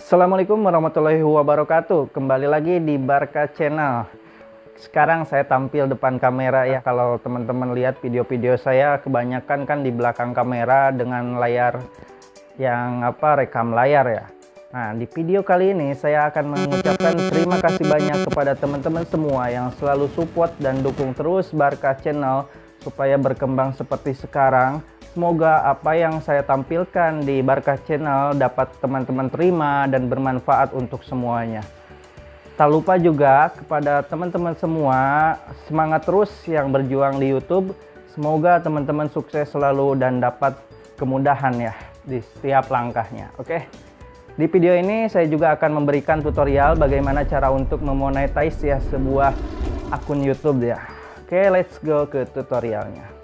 Assalamualaikum warahmatullahi wabarakatuh. Kembali lagi di Barka Channel. Sekarang saya tampil depan kamera ya. Kalau teman-teman lihat video-video saya, kebanyakan kan di belakang kamera dengan layar yang rekam layar ya. Nah, di video kali ini saya akan mengucapkan terima kasih banyak kepada teman-teman semua yang selalu support dan dukung terus Barka Channel supaya berkembang seperti sekarang. Semoga apa yang saya tampilkan di Barka Channel dapat teman-teman terima dan bermanfaat untuk semuanya. Tak lupa juga kepada teman-teman semua, semangat terus yang berjuang di YouTube. Semoga teman-teman sukses selalu dan dapat kemudahan ya di setiap langkahnya. Oke. Di video ini saya juga akan memberikan tutorial bagaimana cara untuk memonetize ya sebuah akun YouTube ya. Oke, let's go ke tutorialnya.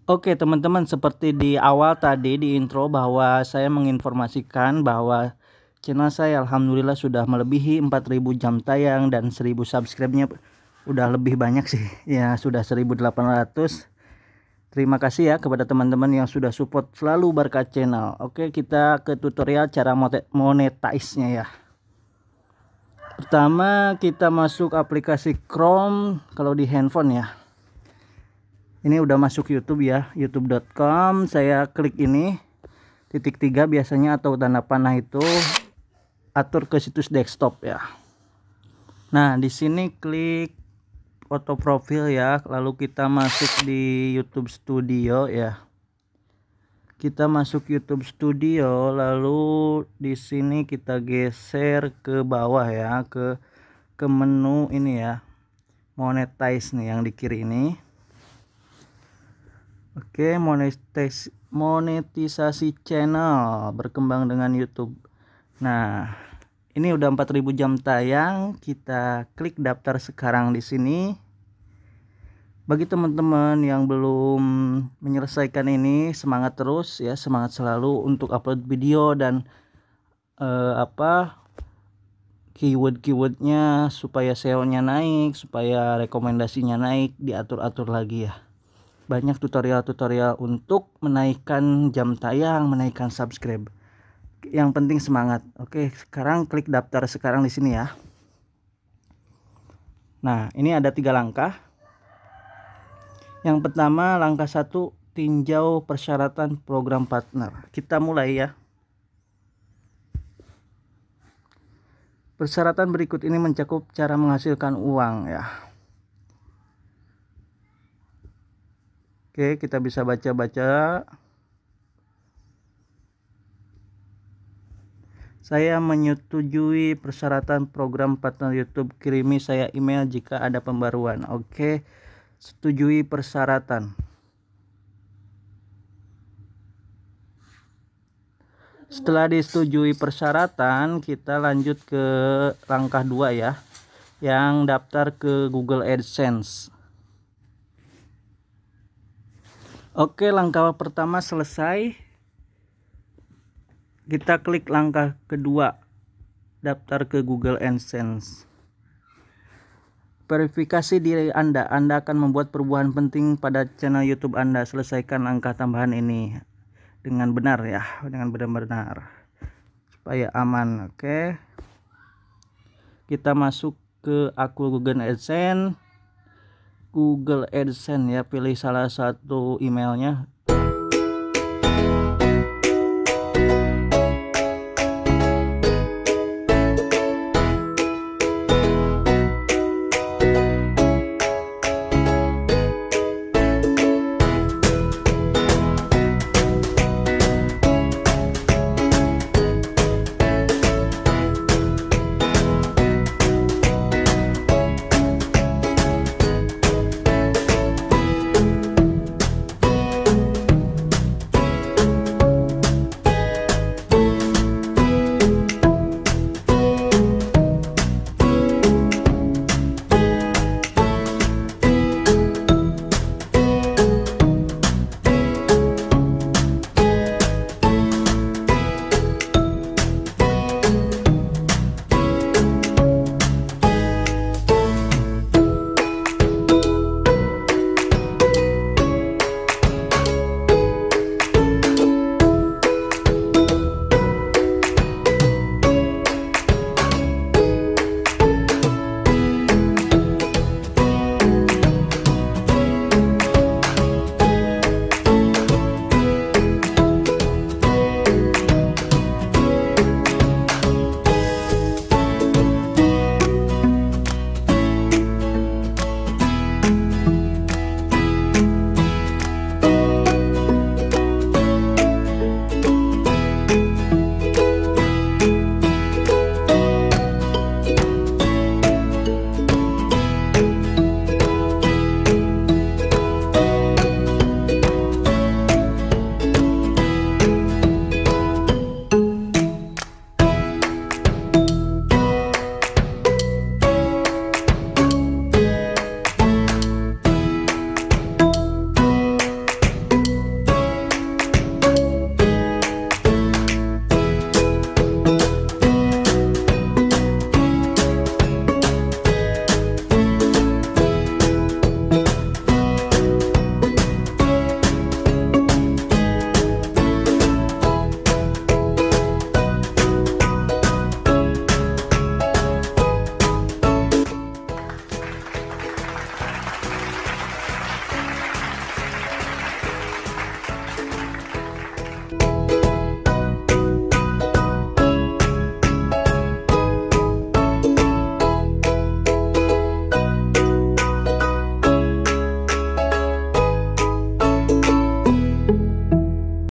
Oke teman-teman, seperti di awal tadi di intro bahwa saya menginformasikan bahwa channel saya alhamdulillah sudah melebihi 4000 jam tayang dan 1000 subscribe-nya udah lebih banyak sih ya, sudah 1800. Terima kasih ya kepada teman-teman yang sudah support selalu Barka Channel. Oke, kita ke tutorial cara monetize-nya ya. Pertama kita masuk aplikasi Chrome kalau di handphone ya. Ini udah masuk YouTube ya, youtube.com. Saya klik ini titik 3 biasanya atau tanda panah itu, atur ke situs desktop ya. Nah, di sini klik foto profil ya, lalu kita masuk di YouTube Studio ya. Kita masuk YouTube Studio, lalu di sini kita geser ke bawah ya, ke menu ini ya. Monetize nih yang di kiri ini. Oke, monetisasi channel berkembang dengan YouTube. Nah, ini udah 4000 jam tayang. Kita klik daftar sekarang di sini. Bagi teman-teman yang belum menyelesaikan ini, semangat terus ya, semangat selalu untuk upload video dan keyword-keywordnya supaya SEO-nya naik, supaya rekomendasinya naik, diatur-atur lagi ya. Banyak tutorial-tutorial untuk menaikkan jam tayang, menaikkan subscribe. Yang penting semangat. Oke, sekarang klik daftar sekarang di sini ya. Nah, ini ada 3 langkah. Yang pertama, langkah 1, tinjau persyaratan program partner. Kita mulai ya. Persyaratan berikut ini mencakup cara menghasilkan uang ya. Oke, kita bisa baca-baca. Saya menyetujui persyaratan program partner YouTube. Kirimi saya email jika ada pembaruan. Oke, setujui persyaratan. Setelah disetujui persyaratan, kita lanjut ke langkah 2 ya, yang daftar ke Google AdSense. Oke, langkah pertama selesai. Kita klik langkah kedua, daftar ke Google AdSense. Verifikasi diri Anda akan membuat perubahan penting pada channel YouTube Anda. Selesaikan langkah tambahan ini dengan benar ya, dengan benar-benar supaya aman. Oke, kita masuk ke akun Google AdSense. Google AdSense ya, pilih salah satu emailnya,